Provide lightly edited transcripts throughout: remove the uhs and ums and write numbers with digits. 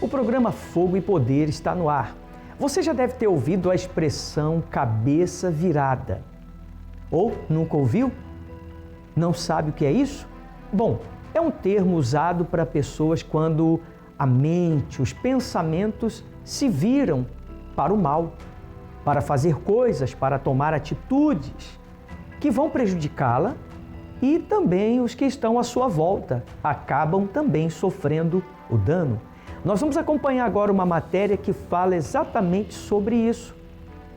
O programa Fogo e Poder está no ar. Você já deve ter ouvido a expressão cabeça virada. Ou nunca ouviu? Não sabe o que é isso? Bom, é um termo usado para pessoas quando a mente, os pensamentos se viram para o mal, para fazer coisas, para tomar atitudes que vão prejudicá-la, e também os que estão à sua volta acabam também sofrendo o dano. Nós vamos acompanhar agora uma matéria que fala exatamente sobre isso.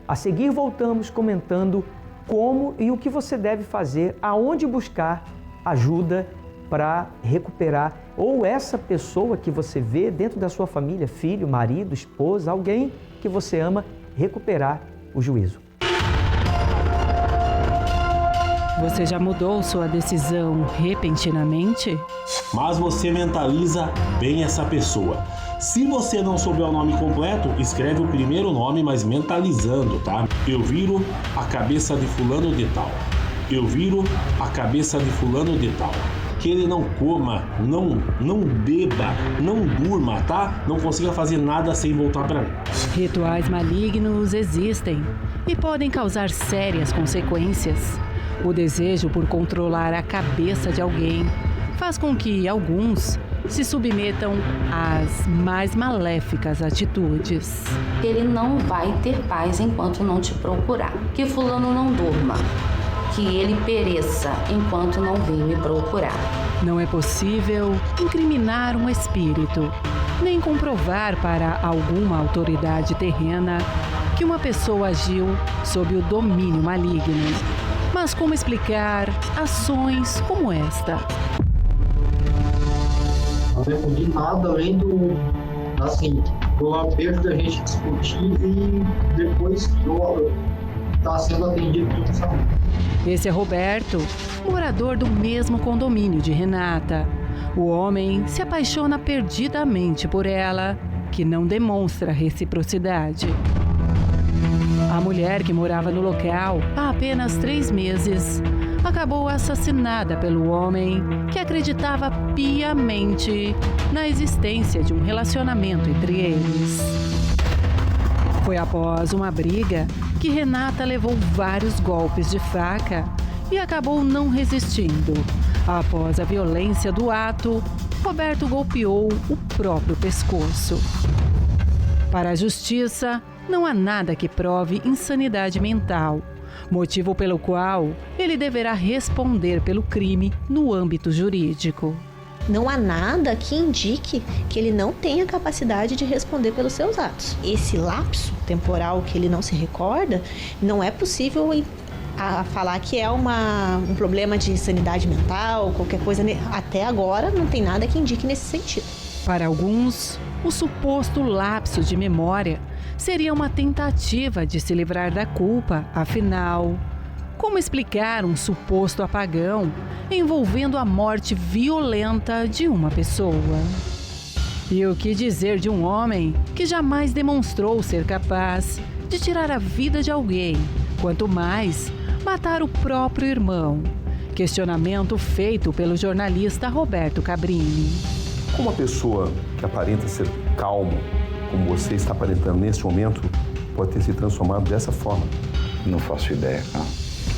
A seguir voltamos comentando como e o que você deve fazer, aonde buscar ajuda para recuperar, ou essa pessoa que você vê dentro da sua família, filho, marido, esposa, alguém que você ama, recuperar o juízo. Você já mudou sua decisão repentinamente? Mas você mentaliza bem essa pessoa. Se você não souber o nome completo, escreve o primeiro nome, mas mentalizando, tá? Eu viro a cabeça de fulano de tal. Eu viro a cabeça de fulano de tal. Que ele não coma, não beba, não durma, tá? Não consiga fazer nada sem voltar pra mim. Rituais malignos existem e podem causar sérias consequências. O desejo por controlar a cabeça de alguém faz com que alguns se submetam às mais maléficas atitudes. Ele não vai ter paz enquanto não te procurar. Que fulano não durma. Que ele pereça enquanto não vir me procurar. Não é possível incriminar um espírito, nem comprovar para alguma autoridade terrena que uma pessoa agiu sob o domínio maligno. Mas como explicar ações como esta? Não respondi nada além do lampejo da gente discutir e depois está sendo atendido pelo SAMU. Esse é Roberto, morador do mesmo condomínio de Renata. O homem se apaixona perdidamente por ela, que não demonstra reciprocidade. A mulher que morava no local há apenas 3 meses acabou assassinada pelo homem que acreditava piamente na existência de um relacionamento entre eles. Foi após uma briga que Renata levou vários golpes de faca e acabou não resistindo. Após a violência do ato, Roberto golpeou o próprio pescoço. Para a justiça, não há nada que prove insanidade mental, motivo pelo qual ele deverá responder pelo crime no âmbito jurídico. Não há nada que indique que ele não tenha capacidade de responder pelos seus atos. Esse lapso temporal que ele não se recorda, não é possível falar que é um problema de insanidade mental, qualquer coisa. Até agora não tem nada que indique nesse sentido. Para alguns, o suposto lapso de memória seria uma tentativa de se livrar da culpa. Afinal, como explicar um suposto apagão envolvendo a morte violenta de uma pessoa? E o que dizer de um homem que jamais demonstrou ser capaz de tirar a vida de alguém, quanto mais matar o próprio irmão? Questionamento feito pelo jornalista Roberto Cabrini. Como uma pessoa que aparenta ser calmo, como você está aparentando neste momento, pode ter se transformado dessa forma? Não faço ideia, cara.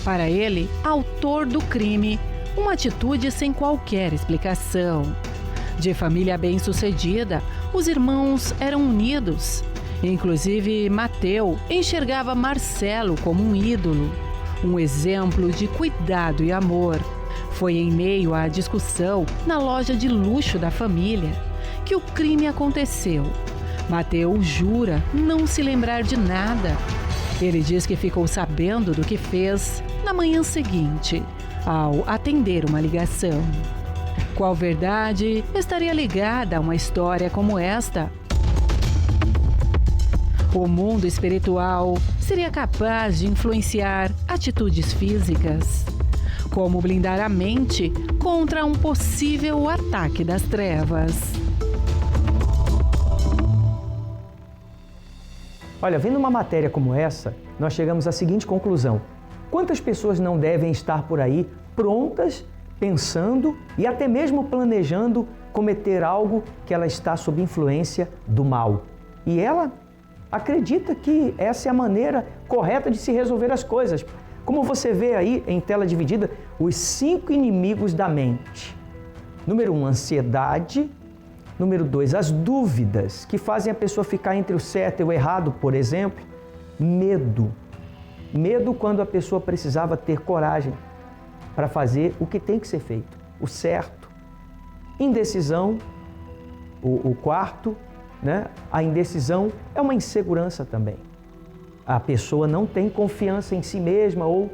Para ele, autor do crime, uma atitude sem qualquer explicação. De família bem-sucedida, os irmãos eram unidos. Inclusive, Mateu enxergava Marcelo como um ídolo, um exemplo de cuidado e amor. Foi em meio à discussão na loja de luxo da família que o crime aconteceu. Mateu jura não se lembrar de nada. Ele diz que ficou sabendo do que fez na manhã seguinte, ao atender uma ligação. Qual verdade estaria ligada a uma história como esta? O mundo espiritual seria capaz de influenciar atitudes físicas? Como blindar a mente contra um possível ataque das trevas? Olha, vendo uma matéria como essa, nós chegamos à seguinte conclusão: quantas pessoas não devem estar por aí prontas, pensando e até mesmo planejando cometer algo que ela está sob influência do mal. E ela acredita que essa é a maneira correta de se resolver as coisas. Como você vê aí em tela dividida, os 5 inimigos da mente. Número 1, ansiedade. Número 2, as dúvidas que fazem a pessoa ficar entre o certo e o errado, por exemplo. Medo. Medo quando a pessoa precisava ter coragem para fazer o que tem que ser feito, o certo. Indecisão, o quarto, né? A indecisão é uma insegurança também. A pessoa não tem confiança em si mesma ou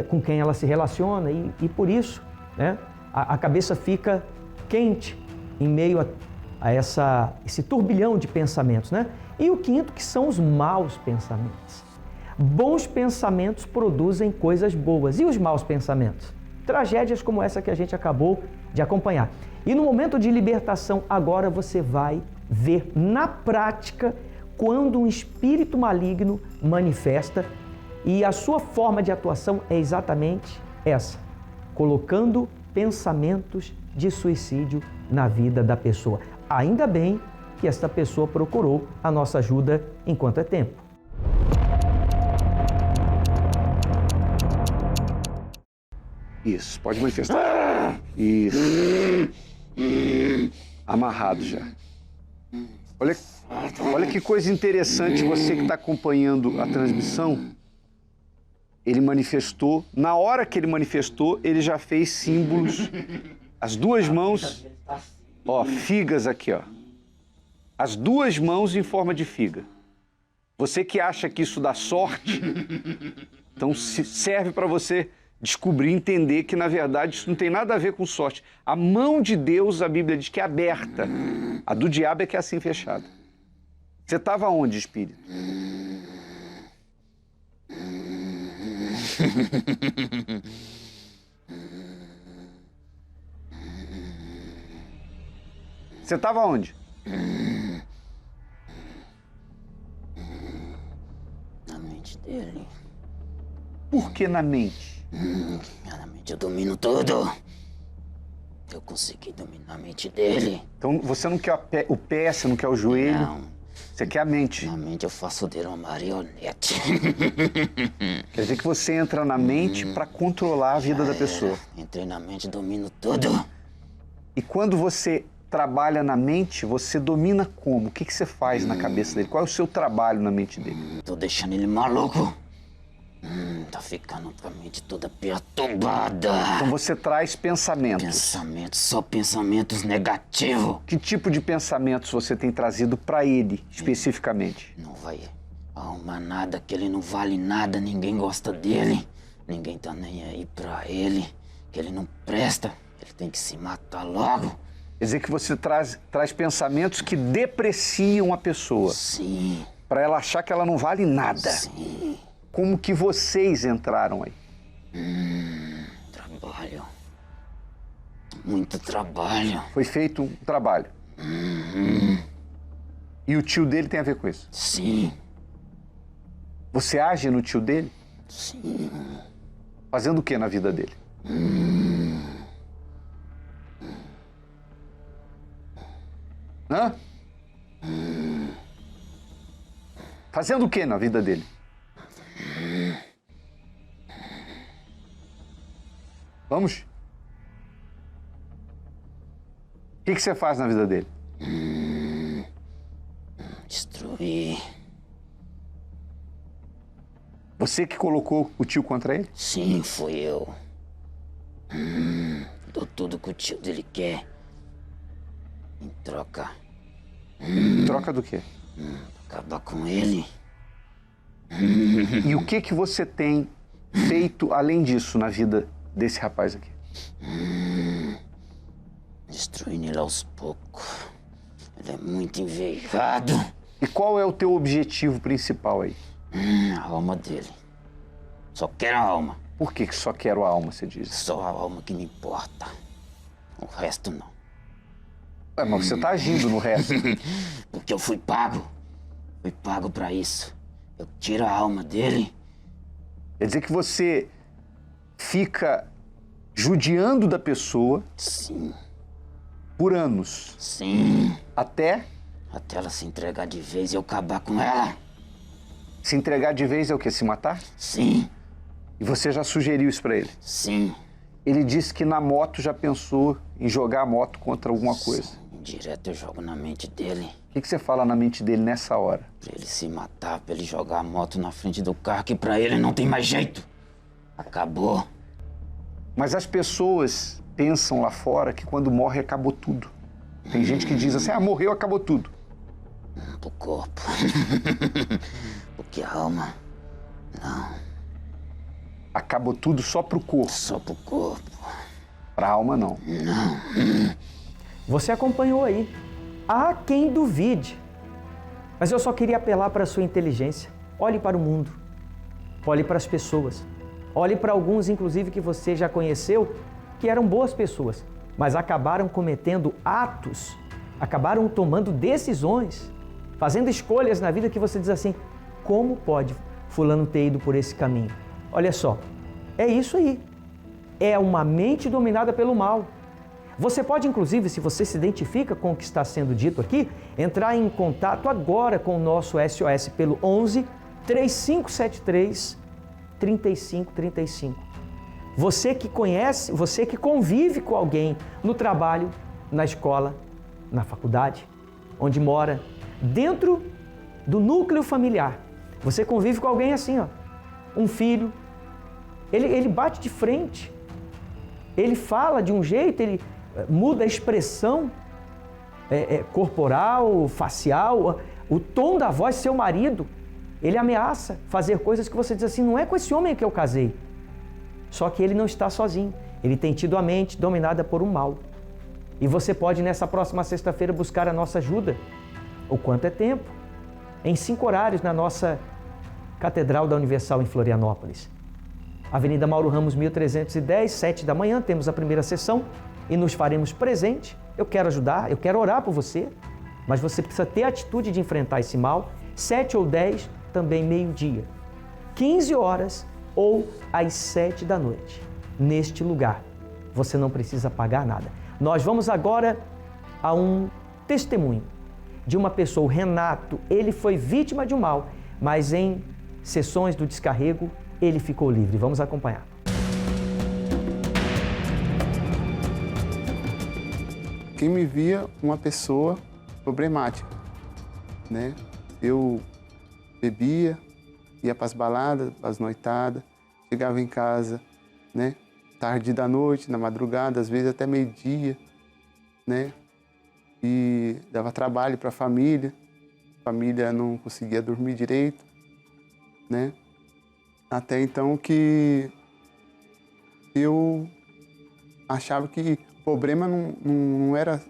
com quem ela se relaciona e por isso, né, a cabeça fica quente em meio a esse turbilhão de pensamentos, né? E o quinto, que são os maus pensamentos. Bons pensamentos produzem coisas boas. E os maus pensamentos? Tragédias como essa que a gente acabou de acompanhar. E no momento de libertação, agora você vai ver na prática quando um espírito maligno manifesta e a sua forma de atuação é exatamente essa, colocando pensamentos de suicídio na vida da pessoa. Ainda bem que esta pessoa procurou a nossa ajuda enquanto é tempo. Isso, pode manifestar. Isso. Amarrado já. Olha que coisa interessante, você que está acompanhando a transmissão. Ele manifestou, na hora que ele manifestou, ele já fez símbolos. As duas mãos, ó, figas aqui, ó. As duas mãos em forma de figa. Você que acha que isso dá sorte, então serve para você descobrir, entender que, na verdade, isso não tem nada a ver com sorte. A mão de Deus, a Bíblia diz que é aberta. A do diabo é que é assim fechada. Você estava onde, espírito? Você estava onde? Na mente dele. Por que na mente? Na mente eu domino tudo. Eu consegui dominar a mente dele. Então você não quer o pé, você não quer o joelho? Não. Você quer a mente? Na mente eu faço dele uma marionete. Quer dizer que você entra na mente para controlar a vida da pessoa. Entrei na mente, domino tudo. E quando você trabalha na mente, você domina como? O que você faz na cabeça dele? Qual é o seu trabalho na mente dele? Tô deixando ele maluco. Tá ficando com a mente toda perturbada. Então você traz pensamentos. Pensamentos, só pensamentos negativos. Que tipo de pensamentos você tem trazido para ele, especificamente? Não vai arrumar nada, que ele não vale nada, ninguém gosta dele. Ninguém tá nem aí pra ele, que ele não presta, ele tem que se matar logo. Quer dizer que você traz pensamentos que depreciam a pessoa. Sim. Para ela achar que ela não vale nada. Sim. Como que vocês entraram aí? Trabalho. Muito trabalho. Foi feito um trabalho. E o tio dele tem a ver com isso? Sim. Você age no tio dele? Sim. Fazendo o que na vida dele? Hã? Fazendo o que na vida dele? Vamos? O que você faz na vida dele? Destruir. Você que colocou o tio contra ele? Sim, fui eu. Dou tudo que o tio dele quer. Em troca. Troca do quê? Acabar com ele. E o que você tem feito além disso na vida desse rapaz aqui? Destruindo ele aos poucos. Ele é muito invejado. E qual é o teu objetivo principal aí? A alma dele. Só quero a alma. Por que só quero a alma, você diz? Só a alma que me importa. O resto não. Mas você tá agindo no resto. Porque eu fui pago. Fui pago pra isso. Eu tiro a alma dele. Quer dizer que você fica judiando da pessoa. Sim. Por anos? Sim. Até? Até ela se entregar de vez e eu acabar com ela. Se entregar de vez é o quê? Se matar? Sim. E você já sugeriu isso pra ele? Sim. Ele disse que na moto já pensou em jogar a moto contra alguma coisa. Direto eu jogo na mente dele. O que você fala na mente dele nessa hora? Pra ele se matar, pra ele jogar a moto na frente do carro, que pra ele não tem mais jeito. Acabou. Mas as pessoas pensam lá fora que quando morre acabou tudo. Tem gente que diz assim, morreu, acabou tudo. Pro corpo. Porque a alma, não. Acabou tudo só pro corpo? Só pro corpo. Pra alma, não. Não. Você acompanhou aí. Há quem duvide. Mas eu só queria apelar para a sua inteligência. Olhe para o mundo. Olhe para as pessoas. Olhe para alguns, inclusive, que você já conheceu, que eram boas pessoas, mas acabaram cometendo atos, acabaram tomando decisões, fazendo escolhas na vida que você diz assim, como pode fulano ter ido por esse caminho? Olha só, é isso aí. É uma mente dominada pelo mal. Você pode, inclusive, se você se identifica com o que está sendo dito aqui, entrar em contato agora com o nosso SOS pelo 11 3573 3535. Você que conhece, você que convive com alguém no trabalho, na escola, na faculdade, onde mora, dentro do núcleo familiar. Você convive com alguém assim, um filho, ele bate de frente, ele fala de um jeito, ele muda a expressão corporal, facial, o tom da voz, seu marido, ele ameaça fazer coisas que você diz assim, não é com esse homem que eu casei. Só que ele não está sozinho, ele tem tido a mente dominada por um mal. E você pode, nessa próxima sexta-feira, buscar a nossa ajuda. O quanto é tempo? Em 5 horários na nossa Catedral da Universal em Florianópolis. Avenida Mauro Ramos, 1310, 7 da manhã, temos a primeira sessão e nos faremos presente. Eu quero ajudar, eu quero orar por você, mas você precisa ter a atitude de enfrentar esse mal. 7 ou 10, também meio-dia. 15 horas ou às 7 da noite. Neste lugar, você não precisa pagar nada. Nós vamos agora a um testemunho de uma pessoa, o Renato. Ele foi vítima de um mal, mas em sessões do descarrego, ele ficou livre. Vamos acompanhar. Quem me via uma pessoa problemática, né? Eu bebia, ia para as baladas, para as noitadas, chegava em casa, né? Tarde da noite, na madrugada, às vezes até meio-dia, né? E dava trabalho para a família não conseguia dormir direito, né? Até então que eu achava que o problema não era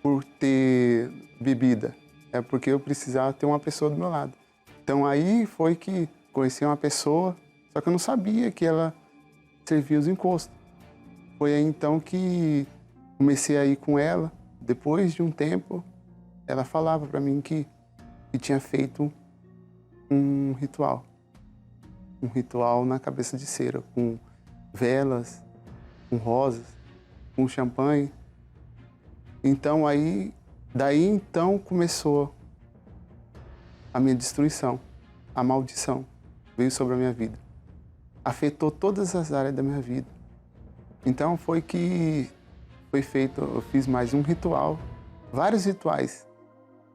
por ter bebida, é porque eu precisava ter uma pessoa do meu lado. Então aí foi que conheci uma pessoa, só que eu não sabia que ela servia os encostos. Foi aí então que comecei a ir com ela. Depois de um tempo, ela falava para mim que tinha feito um ritual na cabeça de cera, com velas, com rosas, com champanhe. Então daí então começou a minha destruição, a maldição veio sobre a minha vida. Afetou todas as áreas da minha vida. Então foi que foi feito, eu fiz mais um ritual, vários rituais,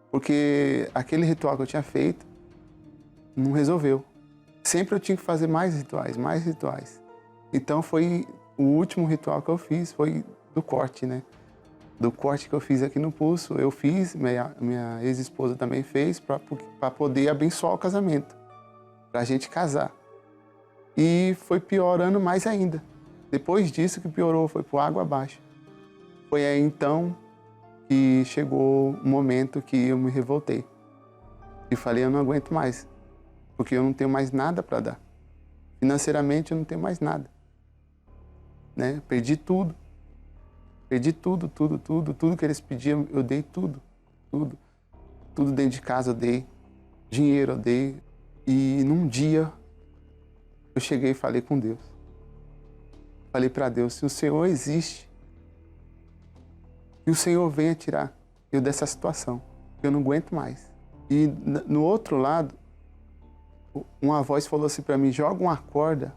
porque aquele ritual que eu tinha feito não resolveu. Sempre eu tinha que fazer mais rituais. Então foi o último ritual que eu fiz, foi do corte, né? Do corte que eu fiz aqui no pulso, eu fiz, minha ex-esposa também fez, para poder abençoar o casamento, para a gente casar. E foi piorando mais ainda. Depois disso que piorou, foi por água abaixo. Foi aí então que chegou o momento que eu me revoltei. E falei, eu não aguento mais, porque eu não tenho mais nada para dar. Financeiramente eu não tenho mais nada. Né? Perdi tudo. Tudo que eles pediam, eu dei tudo. Tudo dentro de casa eu dei. Dinheiro eu dei. E num dia eu cheguei e falei com Deus. Falei para Deus, se o Senhor existe, E o Senhor venha tirar eu dessa situação, eu não aguento mais. E no outro lado, uma voz falou assim para mim, joga uma corda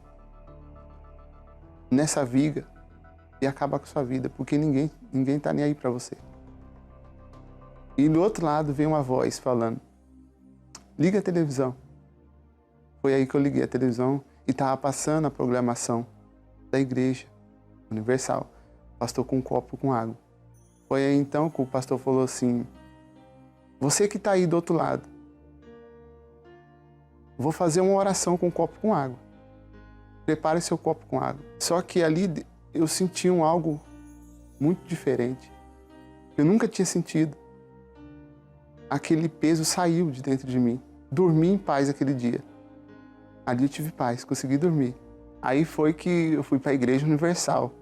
nessa viga e acaba com a sua vida, porque ninguém tá nem aí para você. E do outro lado veio uma voz falando, liga a televisão. Foi aí que eu liguei a televisão e estava passando a programação da Igreja Universal. O pastor com um copo com água. Foi aí então que o pastor falou assim, você que está aí do outro lado, vou fazer uma oração com um copo com água. Prepare seu copo com água. Só que ali eu senti algo muito diferente. Eu nunca tinha sentido. Aquele peso saiu de dentro de mim. Dormi em paz aquele dia. Ali eu tive paz, consegui dormir. Aí foi que eu fui para a Igreja Universal.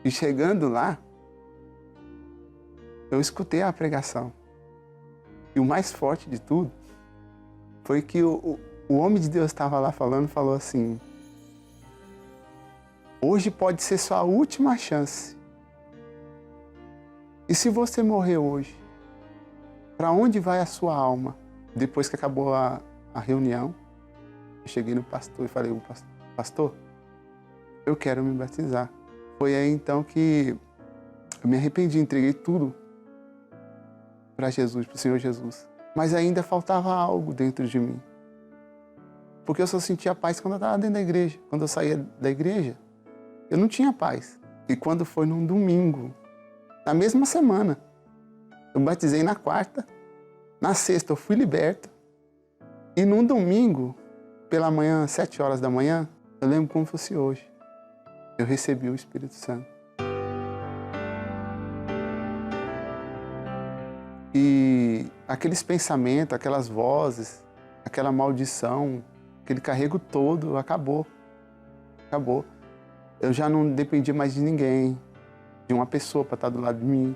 E chegando lá, eu escutei a pregação. E o mais forte de tudo foi que o homem de Deus estava lá falou assim, hoje pode ser sua última chance. E se você morrer hoje, para onde vai a sua alma? Depois que acabou a reunião, eu cheguei no pastor e falei, pastor, eu quero me batizar. Foi aí então que eu me arrependi, entreguei tudo para Jesus, para o Senhor Jesus. Mas ainda faltava algo dentro de mim. Porque eu só sentia paz quando eu estava dentro da igreja. Quando eu saía da igreja, eu não tinha paz. E quando foi num domingo, na mesma semana, eu batizei na quarta, na sexta eu fui liberto. E num domingo, pela manhã, 7 horas da manhã, eu lembro como fosse hoje, eu recebi o Espírito Santo. E aqueles pensamentos, aquelas vozes, aquela maldição, aquele carrego todo, acabou. Acabou. Eu já não dependia mais de ninguém, de uma pessoa para estar do lado de mim,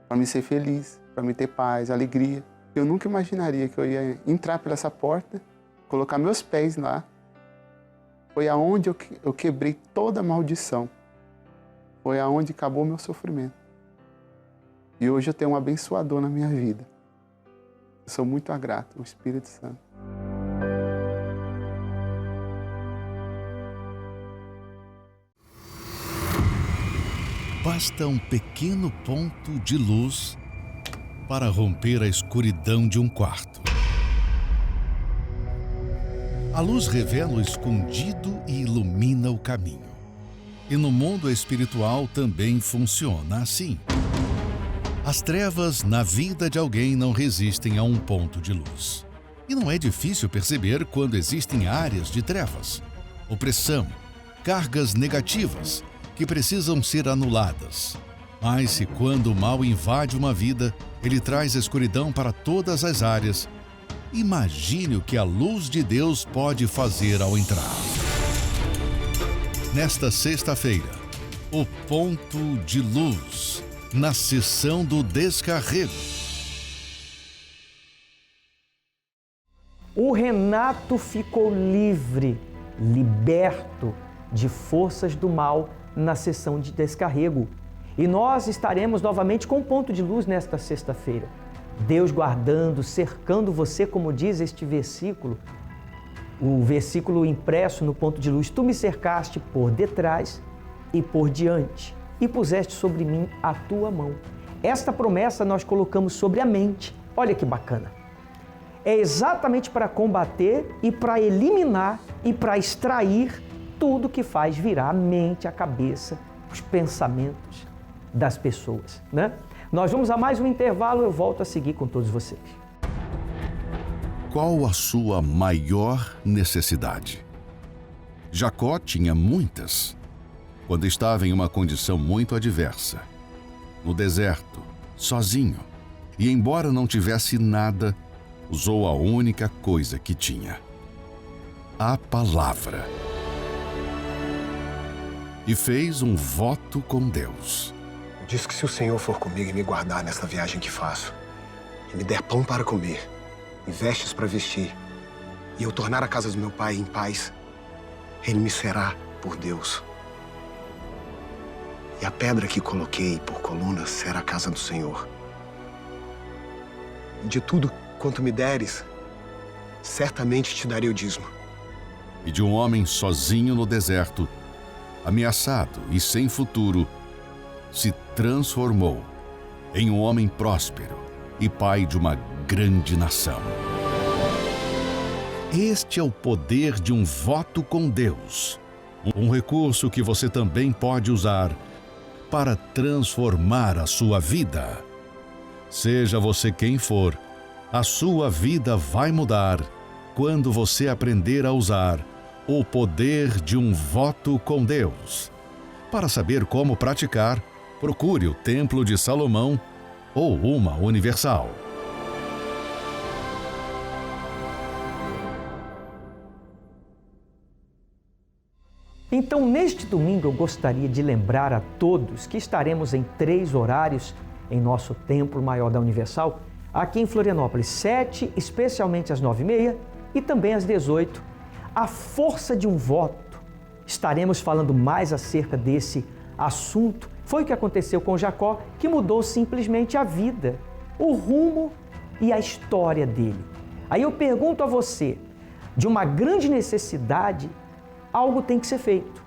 para me ser feliz, para me ter paz, alegria. Eu nunca imaginaria que eu ia entrar por essa porta, colocar meus pés lá. Foi aonde eu quebrei toda a maldição. Foi aonde acabou o meu sofrimento. E hoje eu tenho um abençoador na minha vida. Eu sou muito grato, o Espírito Santo. Basta um pequeno ponto de luz para romper a escuridão de um quarto. A luz revela o escondido e ilumina o caminho. E no mundo espiritual também funciona assim. As trevas na vida de alguém não resistem a um ponto de luz. E não é difícil perceber quando existem áreas de trevas, opressão, cargas negativas que precisam ser anuladas. Mas se quando o mal invade uma vida, ele traz escuridão para todas as áreas, imagine o que a luz de Deus pode fazer ao entrar. Nesta sexta-feira, o ponto de luz, na sessão do descarrego. O Renato ficou livre, liberto de forças do mal na sessão de descarrego. E nós estaremos novamente com um ponto de luz nesta sexta-feira. Deus guardando, cercando você, como diz este versículo, o versículo impresso no ponto de luz, tu me cercaste por detrás e por diante, e puseste sobre mim a tua mão. Esta promessa nós colocamos sobre a mente. Olha que bacana. É exatamente para combater e para eliminar e para extrair tudo que faz virar a mente, a cabeça, os pensamentos das pessoas, né? Nós vamos a mais um intervalo, eu volto a seguir com todos vocês. Qual a sua maior necessidade? Jacó tinha muitas. Quando estava em uma condição muito adversa, no deserto, sozinho, e embora não tivesse nada, usou a única coisa que tinha: a palavra. E fez um voto com Deus. Diz que se o Senhor for comigo e me guardar nessa viagem que faço, e me der pão para comer, e vestes para vestir, e eu tornar a casa do meu pai em paz, ele me será por Deus. E a pedra que coloquei por coluna será a casa do Senhor. De tudo quanto me deres, certamente te darei o dízimo. E de um homem sozinho no deserto, ameaçado e sem futuro, se transformou em um homem próspero e pai de uma grande nação. Este é o poder de um voto com Deus, um recurso que você também pode usar para transformar a sua vida. Seja você quem for, a sua vida vai mudar quando você aprender a usar o poder de um voto com Deus. Para saber como praticar, procure o Templo de Salomão ou uma Universal. Então, neste domingo, eu gostaria de lembrar a todos que estaremos em 3 horários em nosso Templo Maior da Universal, aqui em Florianópolis, 7, especialmente às 9h30 e também às 18h. A força de um voto. Estaremos falando mais acerca desse assunto. Foi o que aconteceu com Jacó, que mudou simplesmente a vida, o rumo e a história dele. Aí eu pergunto a você, de uma grande necessidade, algo tem que ser feito.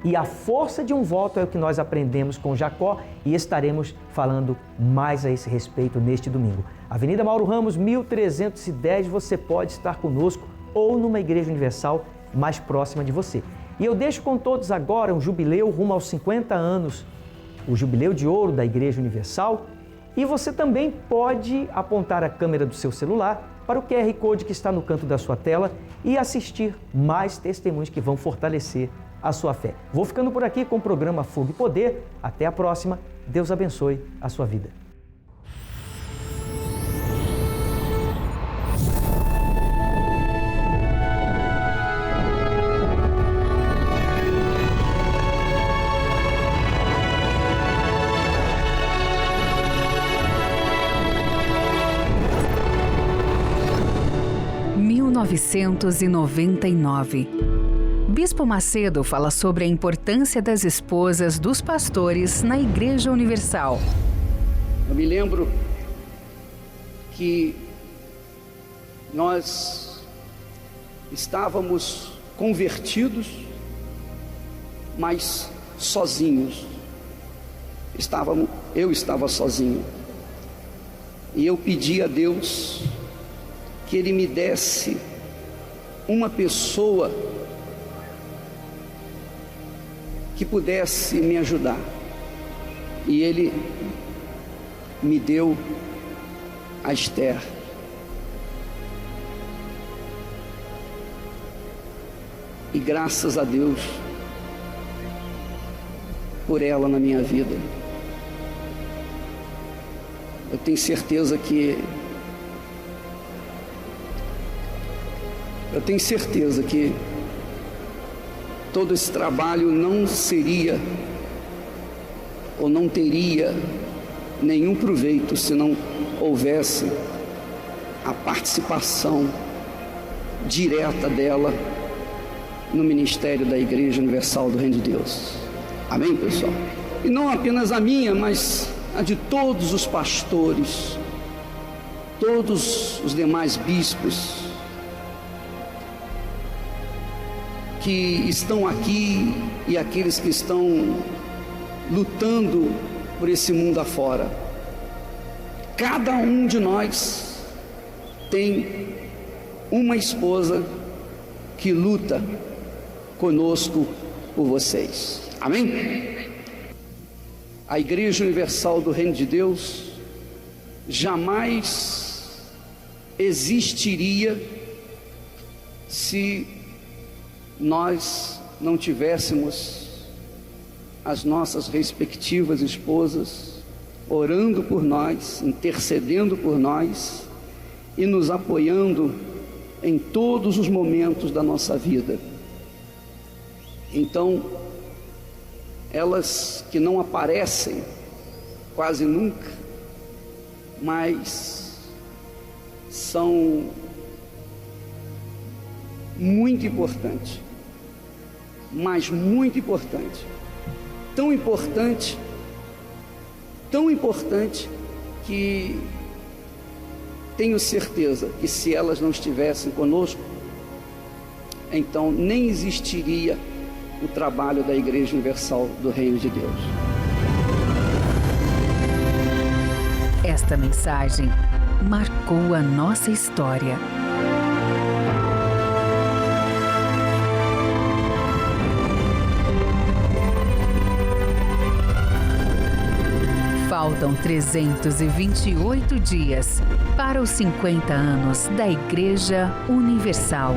E a força de um voto é o que nós aprendemos com Jacó e estaremos falando mais a esse respeito neste domingo. Avenida Mauro Ramos, 1310, você pode estar conosco ou numa igreja universal mais próxima de você. E eu deixo com todos agora um jubileu rumo aos 50 anos, o Jubileu de Ouro da Igreja Universal. E você também pode apontar a câmera do seu celular para o QR Code que está no canto da sua tela e assistir mais testemunhos que vão fortalecer a sua fé. Vou ficando por aqui com o programa Fogo e Poder. Até a próxima. Deus abençoe a sua vida. Em 1999. Bispo Macedo fala sobre a importância das esposas dos pastores na Igreja Universal. Eu me lembro que nós estávamos convertidos, mas sozinhos. Eu estava sozinho. E eu pedi a Deus que Ele me desse uma pessoa que pudesse me ajudar. E Ele me deu a Esther. E graças a Deus por ela na minha vida. Eu tenho certeza que todo esse trabalho não seria ou não teria nenhum proveito se não houvesse a participação direta dela no ministério da Igreja Universal do Reino de Deus. Amém, pessoal? E não apenas a minha, mas a de todos os pastores, todos os demais bispos que estão aqui e aqueles que estão lutando por esse mundo afora. Cada um de nós tem uma esposa que luta conosco por vocês. Amém? A Igreja Universal do Reino de Deus jamais existiria se nós não tivéssemos as nossas respectivas esposas orando por nós, intercedendo por nós e nos apoiando em todos os momentos da nossa vida. Então, elas que não aparecem quase nunca, mas são muito importantes, mas muito importante, tão importante que tenho certeza que se elas não estivessem conosco, então nem existiria o trabalho da Igreja Universal do Reino de Deus. Esta mensagem marcou a nossa história. Faltam 328 dias para os 50 anos da Igreja Universal.